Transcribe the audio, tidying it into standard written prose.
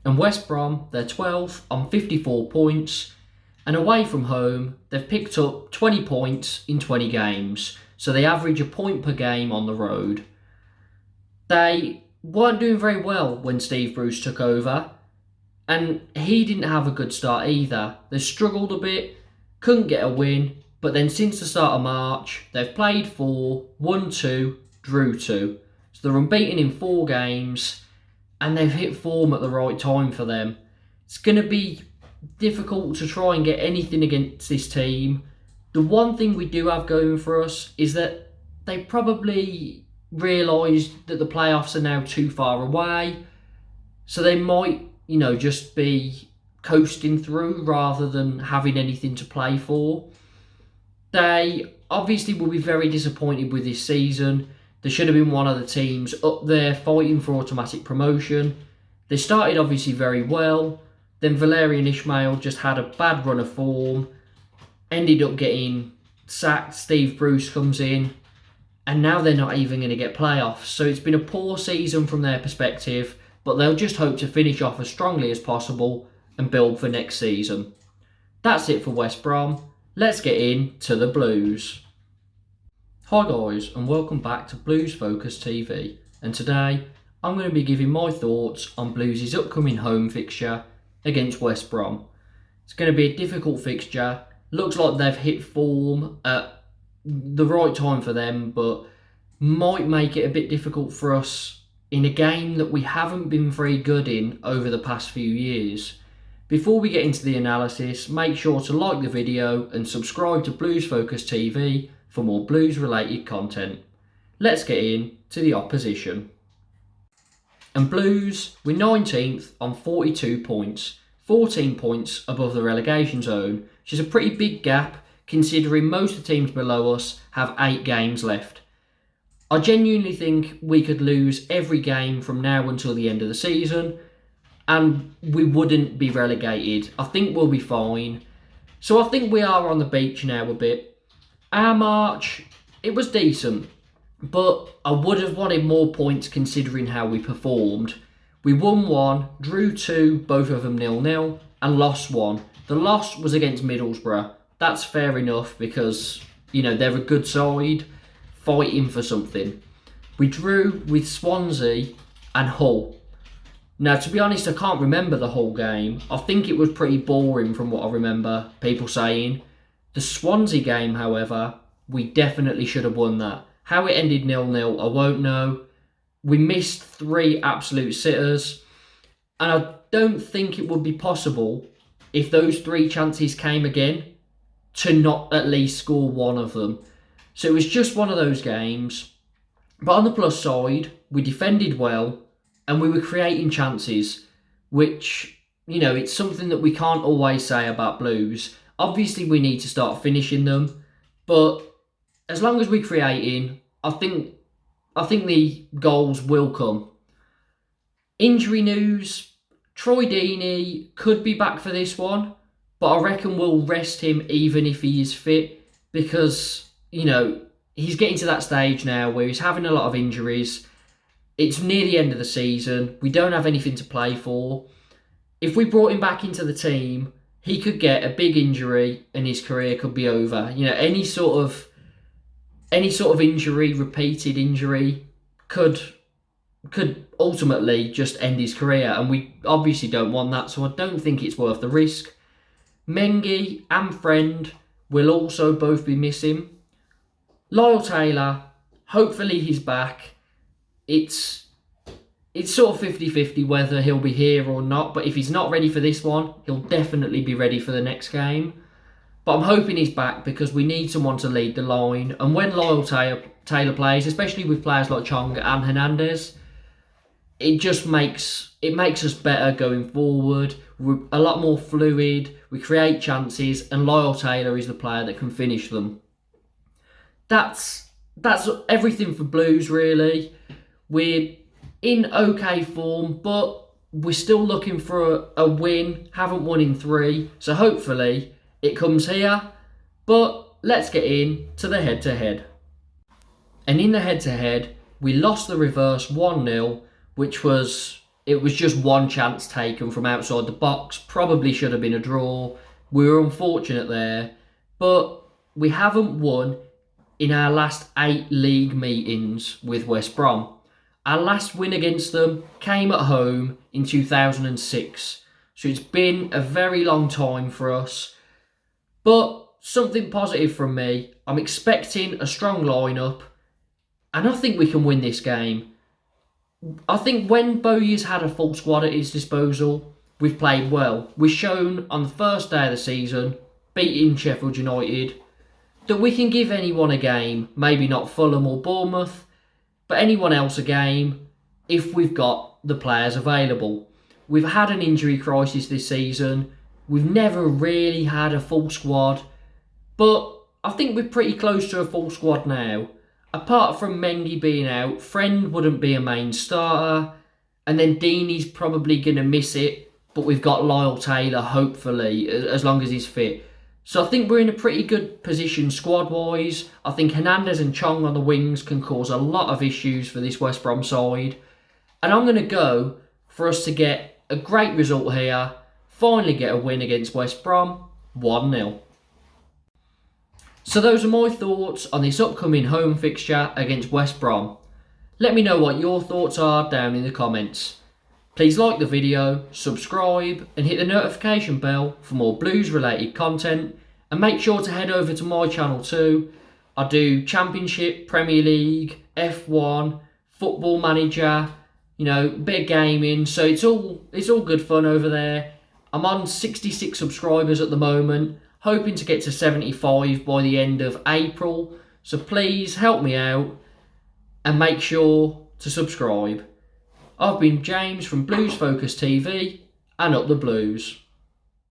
And West Brom, they're 12th on 54 points. And away from home, they've picked up 20 points in 20 games. So they average a point per game on the road. They weren't doing very well when Steve Bruce took over. And he didn't have a good start either. They struggled a bit, couldn't get a win. But then since the start of March, they've played 4, won 2, drew 2. So they're unbeaten in 4 games. And they've hit form at the right time for them. It's going to be difficult to try and get anything against this team. The one thing we do have going for us is that they probably realised that the playoffs are now too far away. So they might, just be coasting through rather than having anything to play for. They obviously will be very disappointed with this season. They should have been one of the teams up there fighting for automatic promotion. They started obviously very well. Then Valerian Ismail just had a bad run of form. Ended up getting sacked. Steve Bruce comes in. And now they're not even going to get playoffs. So it's been a poor season from their perspective. But they'll just hope to finish off as strongly as possible and build for next season. That's it for West Brom. Let's get into the Blues. Hi guys, and welcome back to Blues Focus TV. And today I'm going to be giving my thoughts on Blues' upcoming home fixture against West Brom. It's going to be a difficult fixture. Looks like they've hit form at the right time for them, but might make it a bit difficult for us in a game that we haven't been very good in over the past few years. Before we get into the analysis, make sure to like the video and subscribe to Blues Focus TV for more Blues related content. Let's get into the opposition. And Blues, we're 19th on 42 points, 14 points above the relegation zone, which is a pretty big gap considering most of the teams below us have 8 games left. I genuinely think we could lose every game from now until the end of the season and we wouldn't be relegated. I think we'll be fine. So I think we are on the beach now a bit. Our March, it was decent, but I would have wanted more points considering how we performed. We won 1, drew 2, both of them 0-0, and lost 1. The loss was against Middlesbrough. That's fair enough because, they're a good side fighting for something. We drew with Swansea and Hull. Now, to be honest, I can't remember the whole game. I think it was pretty boring from what I remember people saying. The Swansea game, however, we definitely should have won that. How it ended 0-0, I won't know. We missed 3 absolute sitters. And I don't think it would be possible, if those 3 chances came again, to not at least score 1 of them. So it was just one of those games. But on the plus side, we defended well and we were creating chances, which, it's something that we can't always say about Blues. Obviously, we need to start finishing them, but as long as we're creating, I think the goals will come. Injury news, Troy Deeney could be back for this one, but I reckon we'll rest him even if he is fit because, he's getting to that stage now where he's having a lot of injuries. It's near the end of the season. We don't have anything to play for. If we brought him back into the team, he could get a big injury and his career could be over. Any sort of injury, repeated injury, could ultimately just end his career. And we obviously don't want that, so I don't think it's worth the risk. Mengi and Friend will also both be missing. Lyle Taylor, hopefully he's back. It's sort of 50-50 whether he'll be here or not, but if he's not ready for this one, he'll definitely be ready for the next game. But I'm hoping he's back because we need someone to lead the line. And when Lyle Taylor plays, especially with players like Chong and Hernandez, it just makes us better going forward. We're a lot more fluid, we create chances, and Lyle Taylor is the player that can finish them. That's everything for Blues, really. We're in okay form, but we're still looking for a win. Haven't won in 3, so hopefully it comes here. But let's get into the head-to-head. And in the head-to-head, we lost the reverse 1-0, which was It was just one chance taken from outside the box. Probably should have been a draw. We were unfortunate there. But we haven't won in our last 8 league meetings with West Brom. Our last win against them came at home in 2006. So it's been a very long time for us. But something positive from me. I'm expecting a strong lineup. And I think we can win this game. I think when Bowyer's had a full squad at his disposal, we've played well. We've shown on the first day of the season, beating Sheffield United, that we can give anyone a game. Maybe not Fulham or Bournemouth, but anyone else a game if we've got the players available. We've had an injury crisis this season. We've never really had a full squad, but I think we're pretty close to a full squad now. Apart from Mendy being out, Friend wouldn't be a main starter, and then Deeney's probably going to miss it, but we've got Lyle Taylor, hopefully, as long as he's fit. So I think we're in a pretty good position squad-wise. I think Hernandez and Chong on the wings can cause a lot of issues for this West Brom side. And I'm going to go for us to get a great result here, finally get a win against West Brom, 1-0. So those are my thoughts on this upcoming home fixture against West Brom. Let me know what your thoughts are down in the comments. Please like the video, subscribe and hit the notification bell for more Blues related content, and make sure to head over to my channel too. I do Championship, Premier League, F1, Football Manager, bit of gaming, so it's all good fun over there. I'm on 66 subscribers at the moment, hoping to get to 75 by the end of April, so please help me out and make sure to subscribe. I've been James from Blues Focus TV, and up the Blues.